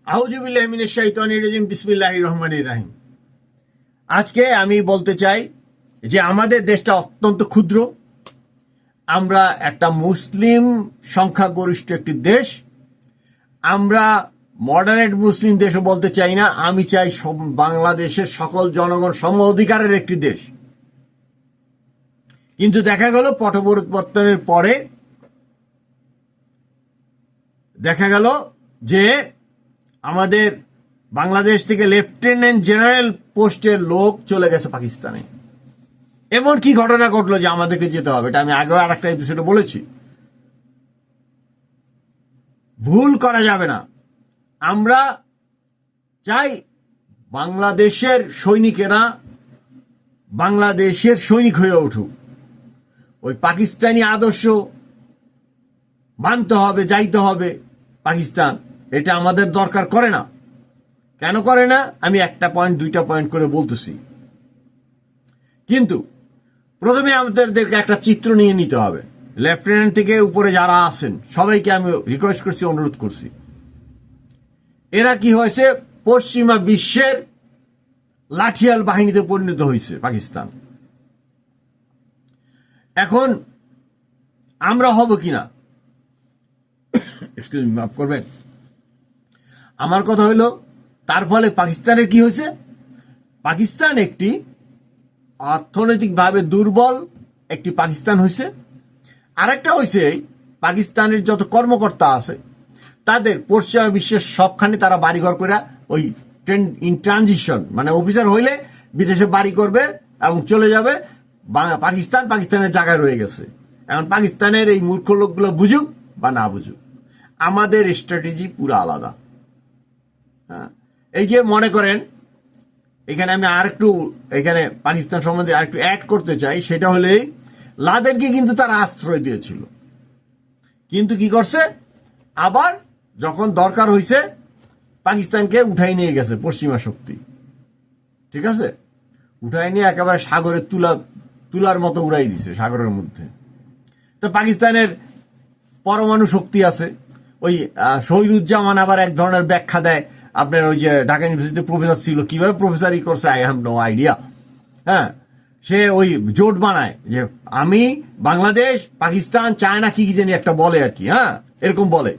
আউযু বিল্লাহি মিনাশ শাইতানির রাজিম বিসমিল্লাহির রহমানির রহিম। আজকে আমি বলতে চাই যে আমাদের দেশটা অত্যন্ত ক্ষুদ্র। আমরা একটা মুসলিম সংখ্যাগরিষ্ঠ একটি দেশ। আমরা মডারেট মুসলিম দেশও বলতে চাই না, আমি চাই বাংলাদেশের সকল জনগণ সম অধিকারের একটি দেশ। কিন্তু দেখা গেল পট পরিবর্তনের পরে দেখা গেল যে আমাদের বাংলাদেশ থেকে লেফটেন্যান্ট জেনারেল পোস্টের লোক চলে গেছে পাকিস্তানে। এমন কি ঘটনা ঘটলো যে আমাদেরকে যেতে হবে? এটা আমি আগেও আর একটা এপিসোডে বলেছি। ভুল করা যাবে না। আমরা চাই বাংলাদেশের সৈনিকেরা বাংলাদেশের সৈনিক হয়ে উঠুক। ওই পাকিস্তানি আদর্শ মানতে হবে, যাইতে হবে পাকিস্তান, এটা আমাদের দরকার করে না। কেন করে না আমি একটা পয়েন্ট দুইটা পয়েন্ট করে বলতেছি। কিন্তু প্রথমে আমাদেরকে একটা চিত্র নিয়ে নিতে হবে। লেফটেন্যান্ট থেকে উপরে যারা আছেন সবাইকে আমি রিকোয়েস্ট করছি, অনুরোধ করছি, এরা কি হয়েছে, পশ্চিমা বিশ্বের লাঠিয়াল বাহিনীতে পরিণত হয়েছে পাকিস্তান। এখন আমরা হব কিনা, এক্সকিউজ মি, মাফ করবেন, আমার কথা হলো তার ফলে পাকিস্তানের কি হয়েছে? পাকিস্তান একটি অর্থনৈতিকভাবে দুর্বল একটি পাকিস্তান হয়েছে। আরেকটা হয়েছে, পাকিস্তানের যত কর্মকর্তা আছে তাদের পশ্চিমা বিশ্বের সবখানে তারা বাড়িঘর করে ওই ইন ট্রানজিশন, মানে অফিসার হইলে বিদেশে বাড়ি করবে এবং চলে যাবে। পাকিস্তানের জায়গায় রয়ে গেছে। এখন পাকিস্তানের এই মূর্খ লোকগুলো বুঝুক বা না বুঝুক, আমাদের স্ট্র্যাটেজি পুরো আলাদা। হ্যাঁ, এই যে মনে করেন, এখানে আমি এখানে পাকিস্তান সম্বন্ধে আরেকটু অ্যাড করতে চাই। সেটা হলে লাদেনকে কিন্তু তারা আশ্রয় দিয়েছিল, কিন্তু কি করছে, আবার যখন দরকার হয়েছে পাকিস্তানকে উঠাই নিয়ে গেছে পশ্চিমা শক্তি। ঠিক আছে, উঠাই নিয়ে একেবারে সাগরে তুলার মতো উড়াই দিছে সাগরের মধ্যে। তো পাকিস্তানের পরমাণু শক্তি আছে। ওই শহীদুজ্জামান আবার এক ধরনের ব্যাখ্যা দেয়, আপনার ওই যে ঢাকা ইউনিভার্সিটিতে প্রফেসর ছিল, কিভাবে প্রফেসরই করছে আই হ্যাভ নো আইডিয়া। হ্যাঁ, সে ওই জোট বানায় যে আমি বাংলাদেশ, পাকিস্তান, চায়না কি জানি একটা বলে আর কি। হ্যাঁ, এরকম বলে।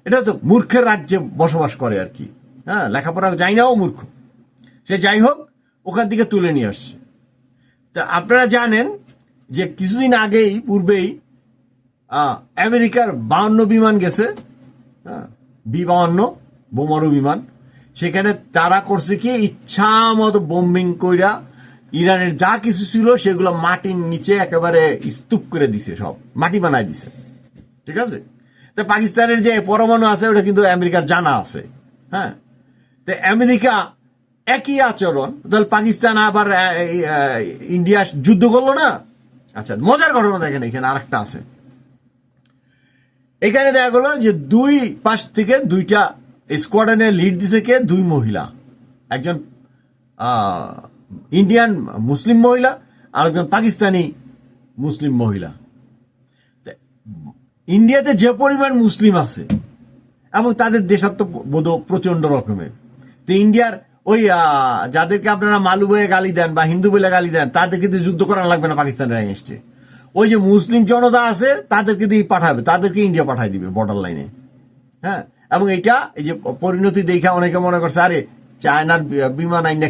এটা তো মূর্খের রাজ্যে বসবাস করে আর কি। হ্যাঁ, লেখাপড়া যাই নাও মূর্খ সে, যাই হোক, ওখান থেকে তুলে নিয়ে আসছে। তা আপনারা জানেন যে কিছুদিন আগেই পূর্বেই আমেরিকার 52 বিমান গেছে, B-52 বোমারু বিমান। সেখানে তারা করছে কি, ইচ্ছা মতো বোম্বিং কইরা ইরানের যা কিছু ছিল সেগুলো মাটির নিচে একেবারে স্তূপ করে দিছে, সব মাটি বানায় দিছে। ঠিক আছে, তো পাকিস্তানের যে পরমাণু আছে ওটা কিন্তু আমেরিকার জানা আছে। হ্যাঁ, তো আমেরিকা একই আচরণ, তাহলে পাকিস্তান আবার ইন্ডিয়া যুদ্ধ করলো না। আচ্ছা, মজার ঘটনা দেখেন, এখানে আরেকটা আছে। এখানে দেখা গেল যে দুই পাশ থেকে দুইটা স্কোয়াড্রনের লিড দিছে কে, দুই মহিলা, একজন ইন্ডিয়ান মুসলিম মহিলা আর একজন পাকিস্তানি মুসলিম মহিলা। ইন্ডিয়াতে যে পরিমাণ মুসলিম আছে এবং তাদের দেশাত্মবোধ প্রচন্ড রকমের, তো ইন্ডিয়ার ওই যাদেরকে আপনারা মালু বলে গালি দেন বা হিন্দু বলে গালি দেন, তাদেরকে দিয়ে যুদ্ধ করা লাগবে না পাকিস্তানের এগেইনস্টে। ওই যে মুসলিম জনতা আছে তাদেরকে দিয়ে পাঠাবে, তাদেরকে ইন্ডিয়া পাঠাই দিবে বর্ডার লাইনে। হ্যাঁ, এবং এটা এই যে পরিণতি দেখা অনেকে মনে করছে, আরে চায়নার বিমান আইনা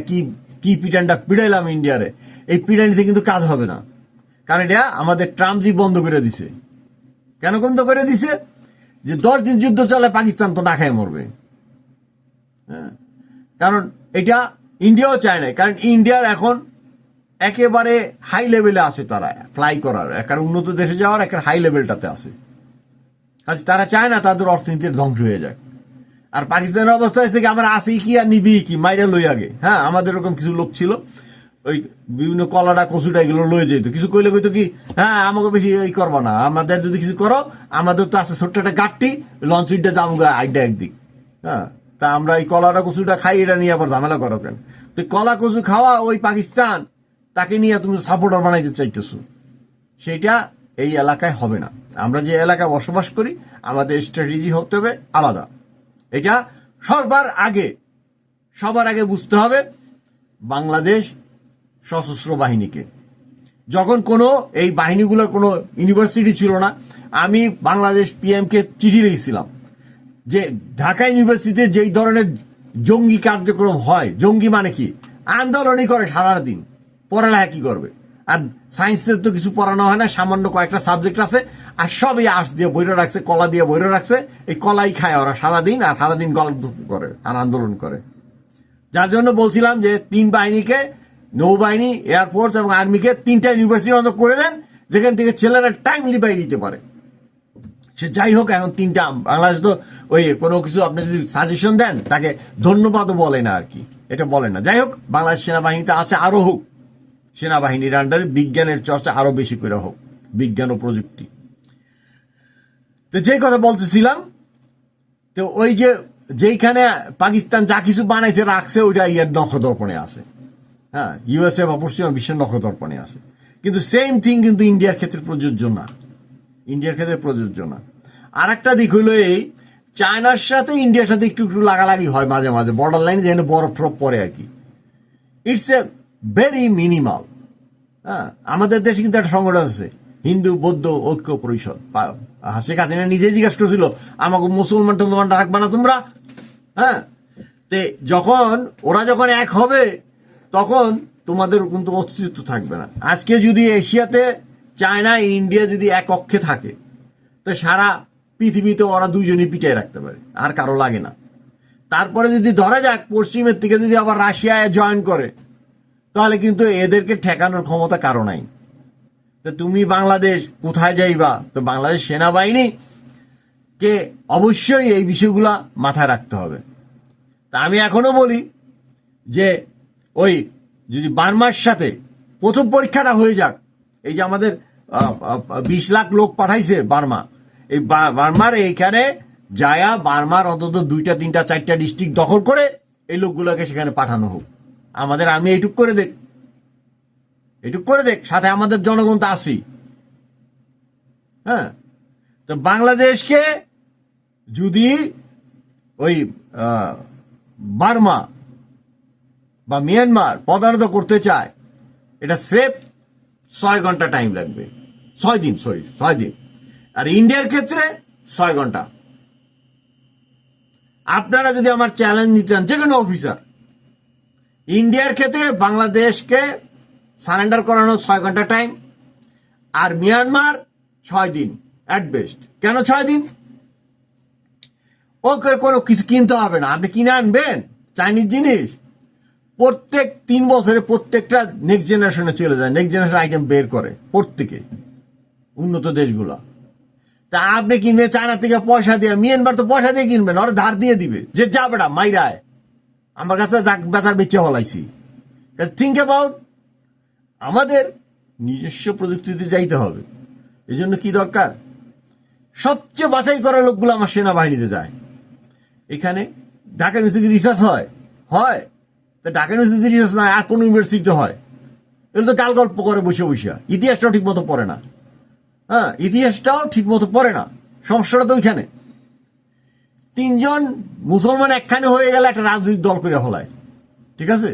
কি পিটানটা পিড়াইলাম ইন্ডিয়ারে, এই পিটানিতে কিন্তু কাজ হবে না। কারণ এটা আমাদের ট্রাম্পজি বন্ধ করে দিছে। কেন বন্ধ করে দিছে? যে 10 দিন যুদ্ধ চলে পাকিস্তান তো না খায় মরবে। হ্যাঁ, কারণ এটা ইন্ডিয়াও চায় না, কারণ ইন্ডিয়ার এখন একেবারে হাই লেভেলে আছে, তারা ফ্লাই করার একটা উন্নত দেশে যাওয়ার একটা হাই লেভেলটাতে আছে। কাজে তারা চায় না তাদের অর্থনীতির ধ্বংস হয়ে যায়। আর পাকিস্তানের অবস্থা হয়েছে কি, আমরা আসি কি আর নিবি কি, মাইরা লই আগে। হ্যাঁ, আমাদের এরকম কিছু লোক ছিল, ওই বিভিন্ন কলাটা কচুটা এগুলো লয়ে যেত, কিছু কইলে কইতো কি, হ্যাঁ আমাকে বেশি এই করবো না, আমাদের যদি কিছু করো, আমাদের তো আছে ছোট্ট একটা গাঠটি, লঞ্চ উইডটা যাবো আইডা একদিক। হ্যাঁ, তা আমরা এই কলাটা কচুটা খাই, এটা নিয়ে আবার ঝামেলা করো কেন? তো কলা কচু খাওয়া ওই পাকিস্তান, তাকে নিয়ে তুমি সাপোর্টার বানাইতে চাইতেছো, সেটা এই এলাকায় হবে না। আমরা যে এলাকায় বসবাস করি আমাদের স্ট্র্যাটেজি হতে হবে আলাদা। এটা সবার আগে বুঝতে হবে বাংলাদেশ সশস্ত্র বাহিনীকে। যখন কোনো এই বাহিনীগুলোর কোনো ইউনিভার্সিটি ছিল না, আমি বাংলাদেশ পিএমকে চিঠি লিখেছিলাম যে ঢাকা ইউনিভার্সিটিতে যেই ধরনের জঙ্গি কার্যক্রম হয়, জঙ্গি মানে কি, আন্দোলনই করে সারাদিন, পড়ালেখা কি করবে? আর সায়েন্সের তো কিছু পড়ানো হয় না, সামান্য কয়েকটা সাবজেক্ট আছে, আর সবই আর্টস দিয়ে বইরে রাখছে, কলা দিয়ে বইরে রাখছে, এই কলাই খায় ওরা সারাদিন, আর সারাদিন গল্প করে আর আন্দোলন করে। যার জন্য বলছিলাম যে 3 বাহিনীকে, নৌবাহিনী, এয়ারফোর্স এবং আর্মিকে 3টা ইউনিভার্সিটির মতো করে দেন, যেখান থেকে ছেলেরা টাইমলি বাইরে দিতে পারে। সে যাই হোক, এখন 3টা, বাংলাদেশ তো ওই কোনো কিছু আপনি যদি সাজেশন দেন তাকে ধন্যবাদও বলে না, আর কি, এটা বলে না। যাই হোক, বাংলাদেশ সেনাবাহিনীতে আছে, আরও হোক, সেনাবাহিনীর আন্ডারে বিজ্ঞানের চর্চা আরো বেশি করে হোক, বিজ্ঞান ও প্রযুক্তি। তো যেই কথা বলতেছিলাম, তো ওই যে যেইখানে পাকিস্তান যা কিছু বানাইছে রাখছে, ওইটা ইয়ার নখদর্পণে আছে, হ্যাঁ, ইউএসএ বা পশ্চিমা বিশ্বের নখদর্পণে আছে। কিন্তু সেম থিং কিন্তু ইন্ডিয়ার ক্ষেত্রে প্রযোজ্য না। আর একটা দিক হইলো এই, চায়নার সাথে ইন্ডিয়ার সাথে একটু লাগালাগি হয় মাঝে মাঝে, বর্ডার লাইনে যেখানে বরফ টরফ পরে আর কি। It's a very minimal. হ্যাঁ, আমাদের দেশে কিন্তু একটা সংগঠন আছে, হিন্দু বৌদ্ধ ঐক্য পরিষদ। শেখ হাসিনা নিজে জিজ্ঞাসা করছিল, আমাকে মুসলমান টুসলমান রাখবা না তোমরা? হ্যাঁ, তে ওরা যখন এক হবে, তখন তোমাদের কিন্তু অস্তিত্ব থাকবে না। আজকে যদি এশিয়াতে চায়না ইন্ডিয়া যদি এক অক্ষে থাকে, তো সারা পৃথিবীতে ওরা দুজনই পিটাই রাখতে পারে, আর কারো লাগে না। তারপরে যদি ধরা যাক পশ্চিমের থেকে যদি আবার রাশিয়ায় জয়েন করে, তাহলে কিন্তু এদেরকে ঠেকানোর ক্ষমতা কারো নাই। তো তুমি বাংলাদেশ কোথায় যাইবা? তো বাংলাদেশ সেনাবাহিনী কে অবশ্যই এই বিষয়গুলা মাথায় রাখতে হবে। তা আমি এখনো বলি যে ওই যদি বার্মার সাথে প্রথম পরীক্ষাটা হয়ে যাক, এই যে আমাদের 20 লাখ লোক পাঠাইছে বার্মা, এই বার্মার এইখানে যায়া বার্মার অন্তত 2টা 3টা 4টা ডিস্ট্রিক্ট দখল করে এই লোকগুলোকে সেখানে পাঠানো হোক। আমাদের আমি এইটুক করে দেখ, সাথে আমাদের জনগণ তো আসি। হ্যাঁ, তো বাংলাদেশকে যদি ওই বার্মা বা মিয়ানমার পদানত করতে চায়, এটা স্রেফ 6 ঘন্টা টাইম লাগবে, 6 দিন। আর ইন্ডিয়ার ক্ষেত্রে 6 ঘন্টা। আপনারা যদি আমার চ্যালেঞ্জ নিতেন, যে কোনো অফিসার, ইন্ডিয়ার ক্ষেত্রে বাংলাদেশকে সারেন্ডার করানো 6 ঘন্টা টাইম, আর মিয়ানমার 6 দিন অ্যাট বেস্ট। কেন 6 দিন? ওকে কোনো কিছু কিনতে হবে না, আপনি কিনে আনবেন চাইনিজ জিনিস, প্রত্যেক 3 বছরে প্রত্যেকটা নেক্সট জেনারেশনে চলে যায়, নেক্সট জেনারেশন আইটেম বের করে প্রত্যেকে, উন্নত দেশগুলো। তা আপনি কিনবেন চায়না থেকে পয়সা দিয়ে, মিয়ানমার তো পয়সা দিয়ে কিনবেন, ওরা ধার দিয়ে দিবে, যে যা বেটা মাইরায় আমার কাছে বেতার বেচে হলাইছি। থিঙ্ক অ্যাবাউট, আমাদের নিজস্ব প্রযুক্তিতে যাইতে হবে। এই জন্য কি দরকার? সবচেয়ে বাছাই করা লোকগুলো আমার সেনাবাহিনীতে যায়। এখানে ঢাকা ইউনিভার্সিটি রিসার্চ হয়, তা ঢাকা ইউনিভার্সিটি রিসার্চ নয়, আর কোন ইউনিভার্সিটিতে হয়? এগুলো তো গাল গল্প করে বসে, ইতিহাসটাও ঠিক মতো পড়ে না। হ্যাঁ, ইতিহাসটাও ঠিক মতো পড়ে না। সমস্যাটা তো ওইখানে। 3 জন মুসলমান একখানে হয়ে গেলে একটা রাজনৈতিক দল করে ফেলায়, ঠিক আছে?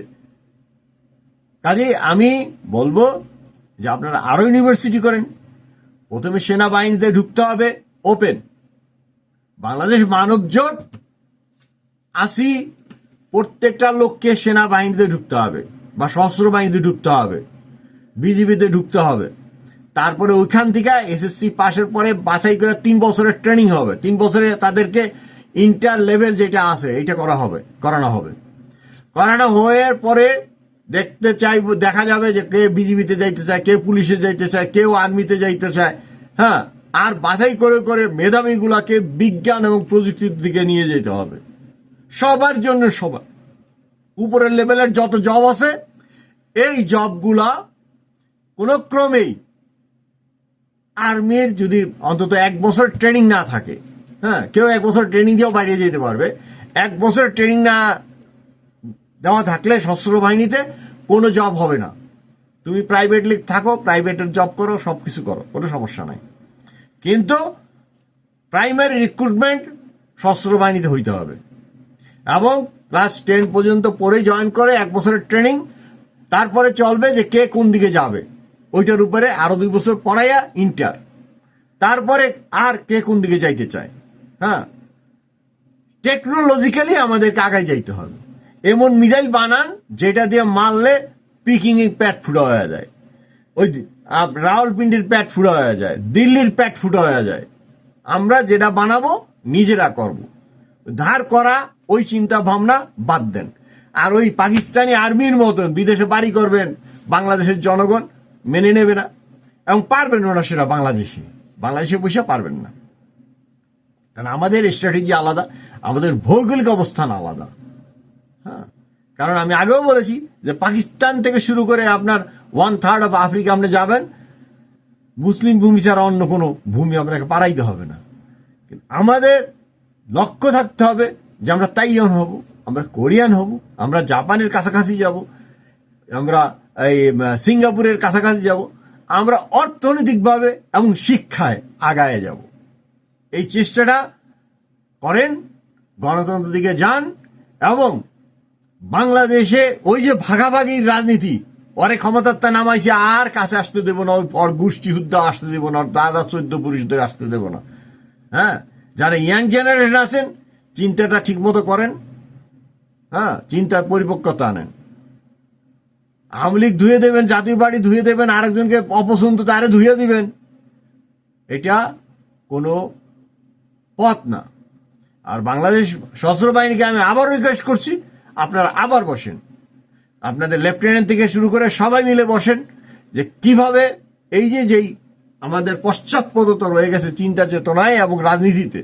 কাজে আমি বলবো যে আপনারা আরো ইউনিভার্সিটি করেন। প্রথমে সেনাবাহিনীতে ঢুকতে হবে ওপেন। বাংলাদেশ মানব জোট আসি, প্রত্যেকটা লোককে সেনাবাহিনীতে ঢুকতে হবে, বা সশস্ত্র বাহিনীতে ঢুকতে হবে, বিজিবিতে ঢুকতে হবে। তারপরে ওইখান থেকে এসএসসি পাশের পরে বাছাই করে 3 বছরের ট্রেনিং হবে। 3 বছরে তাদেরকে ইন্টার লেভেল যেটা আছে এটা করানো হওয়ার পরে দেখা যাবে যে কে বিজিবিতে যাইতে চায়, কে পুলিশে যাইতে চায়, কেউ আর্মিতে যাইতে চায়। হ্যাঁ, আর বাছাই করে মেধাবীগুলাকে বিজ্ঞান এবং প্রযুক্তির দিকে নিয়ে যেতে হবে। সবার জন্য সবার উপরের লেভেলের যত জব আছে, এই জবগুলা কোনো ক্রমেই আর্মির যদি অন্তত 1 বছর ট্রেনিং না থাকে, হ্যাঁ, কেউ 1 বছর ট্রেনিং দিয়েও বাইরে যেতে পারবে। 1 বছর ট্রেনিং না দেওয়া থাকলে সশস্ত্র বাহিনীতে কোনো জব হবে না। তুমি প্রাইভেটলি থাকো, প্রাইভেটের জব করো, সব কিছু করো, কোনো সমস্যা নাই। কিন্তু প্রাইমারি রিক্রুটমেন্ট সশস্ত্র বাহিনীতে হইতে হবে। এবং ক্লাস 10 পর্যন্ত পড়ে জয়েন করে 1 বছরের ট্রেনিং, তারপরে চলবে যে কে কোন দিকে যাবে ওইটার উপরে আরো 2 বছর পড়াইয়া ইন্টার, তারপরে আর কে কোন দিকে যাইতে চায়। হ্যাঁ, টেকনোলজিক্যালি আমাদেরকে আগায় যাইতে হবে। এমন মিসাইল বানান যেটা দিয়ে মারলে পিকিং এর প্যাট ফুটা হয়ে যায়, ওই রাওয়ালপিন্ডির প্যাট ফুটা হয়ে যায়, দিল্লির প্যাট ফুটা হয়ে যায়। আমরা যেটা বানাবো নিজেরা করব। ধার করা ওই চিন্তা ভাবনা বাদ দেন। আর ওই পাকিস্তানি আর্মির মতন বিদেশে বাড়ি করবেন, বাংলাদেশের জনগণ মেনে নেবে না এবং পারবেন না সেটা। বাংলাদেশে বসে পারবেন না, কারণ আমাদের স্ট্র্যাটেজি আলাদা, আমাদের ভৌগোলিক অবস্থান আলাদা। হ্যাঁ, কারণ আমি আগেও বলেছি যে পাকিস্তান থেকে শুরু করে আপনার 1/3 অফ আফ্রিকা আপনি যাবেন, মুসলিম ভূমি ছাড়া অন্য কোনো ভূমি আপনাকে পারাইতে হবে না। আমাদের লক্ষ্য থাকতে হবে যে আমরা তাইওয়ান হব, আমরা কোরিয়ান হব, আমরা জাপানের কাছাকাছি যাব, আমরা এই সিঙ্গাপুরের কাছাকাছি যাব, আমরা অর্থনৈতিকভাবে এবং শিক্ষায় আগায় যাব। এই চেষ্টাটা করেন, গণতন্ত্রের দিকে যান এবং বাংলাদেশে ওই যে ভাগাভাগির রাজনীতি, পরে ক্ষমতারটা নামাইছে আর কাছে আসতে দেবো না, ওর গোষ্ঠী হুদ্দা আসতে দেবো না, ওর দাদা 14 পুরুষদের আসতে দেবো না। হ্যাঁ, যারা ইয়াং জেনারেশন আছেন চিন্তাটা ঠিক মতো করেন। হ্যাঁ, চিন্তার পরিপক্কতা আনেন। আওয়ামী লীগ ধুয়ে দেবেন, জাতীয় পার্টি ধুয়ে দেবেন, আরেকজনকে অপছন্দ তারে ধুয়ে দিবেন, এটা কোনো পথ না। আর বাংলাদেশ সশস্ত্র বাহিনীকে আমি আবার রিকোয়েস্ট করছি, আপনারা আবার বসেন, আপনাদের লেফটেন্যান্ট থেকে শুরু করে সবাই মিলে বসেন যে কিভাবে এই যেই আমাদের পশ্চাৎপদতা রয়ে গেছে চিন্তা চেতনায় এবং রাজনীতিতে,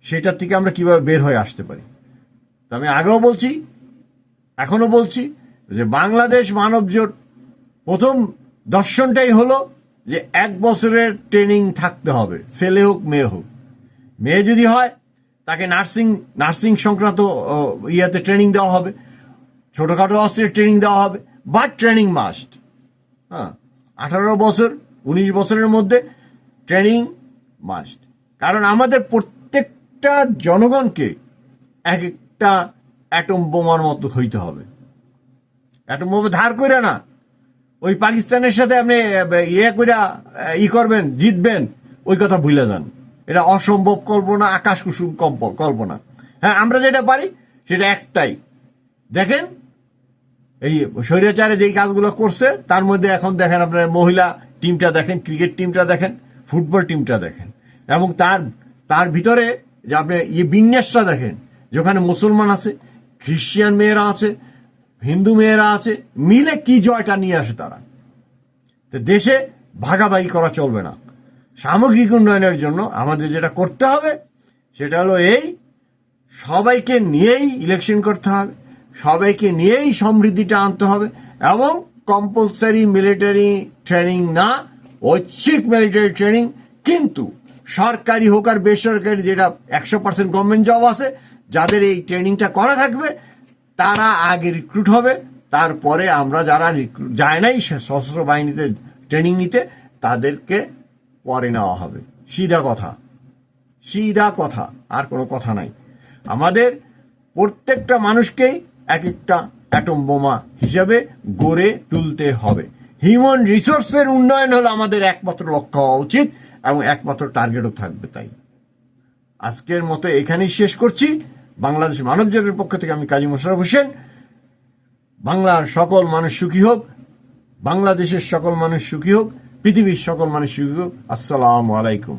সেটার থেকে আমরা কিভাবে বের হয়ে আসতে পারি। তো আমি আগেও বলছি, এখনো বলছি যে বাংলাদেশ মানব জোট প্রথম দর্শনটাই হলো যে 1 বছরের ট্রেনিং থাকতে হবে, ছেলে হোক মেয়ে হোক। মেয়ে যদি হয় তাকে নার্সিং সংক্রান্ত ইয়াতে ট্রেনিং দেওয়া হবে, ছোটোখাটো অস্ত্রের ট্রেনিং দেওয়া হবে, বাট ট্রেনিং মাস্ট। হ্যাঁ, 18 বছর 19 বছরের মধ্যে ট্রেনিং মাস্ট। কারণ আমাদের প্রত্যেকটা জনগণকে এক একটা অ্যাটম বোমার মতো হইতে হবে। অ্যাটম বোমা ধার করে না, ওই পাকিস্তানের সাথে আপনি করবেন, জিতবেন, ওই কথা ভুলে যান। এটা অসম্ভব কল্পনা, আকাশ কুসুম কল্পনা। হ্যাঁ, আমরা যেটা পারি সেটা একটাই। দেখেন এই স্বৈরাচারে যেই কাজগুলো করছে তার মধ্যে এখন দেখেন আপনার মহিলা টিমটা দেখেন, ক্রিকেট টিমটা দেখেন, ফুটবল টিমটা দেখেন, এবং তার ভিতরে যে আপনি বিন্যাসটা দেখেন, যেখানে মুসলমান আছে, খ্রিস্টান মেয়েরা আছে, হিন্দু মেয়েরা আছে, মিলে কি জয়টা নিয়ে আসে তারা। তো দেশে ভাগাভাগি করা চলবে না। সামগ্রিক উন্নয়নের জন্য আমাদের যেটা করতে হবে সেটা হলো এই, সবাইকে নিয়েই ইলেকশন করতে হবে, সবাইকে নিয়েই সমৃদ্ধিটা আনতে হবে, এবং কম্পালসারি মিলিটারি ট্রেনিং না, ঐচ্ছিক মিলিটারি ট্রেনিং, কিন্তু সরকারি হোক আর বেসরকারি, যেটা 100% গভর্নমেন্ট জব আছে, যাদের এই ট্রেনিংটা করা থাকবে তারা আগে রিক্রুট হবে, তারপরে আমরা যারা রিক্রুট যায় নাই সশস্ত্র বাহিনীতে ট্রেনিং নিতে তাদেরকে পরে নেওয়া হবে। সিধা কথা, আর কোনো কথা নাই। আমাদের প্রত্যেকটা মানুষকেই এক একটা অ্যাটম বোমা হিসাবে গড়ে তুলতে হবে। হিউম্যান রিসোর্সের উন্নয়ন হলো আমাদের একমাত্র লক্ষ্য হওয়া উচিত এবং একমাত্র টার্গেটও থাকবে। তাই আজকের মতো এখানেই শেষ করছি। বাংলাদেশ মানব জোটের পক্ষ থেকে আমি কাজী মোশাররফ হোসেন। বাংলার সকল মানুষ সুখী হোক, বাংলাদেশের সকল মানুষ সুখী হোক, পৃথিবীর সকল মানুষ সুখী হোক। আসসালামু আলাইকুম।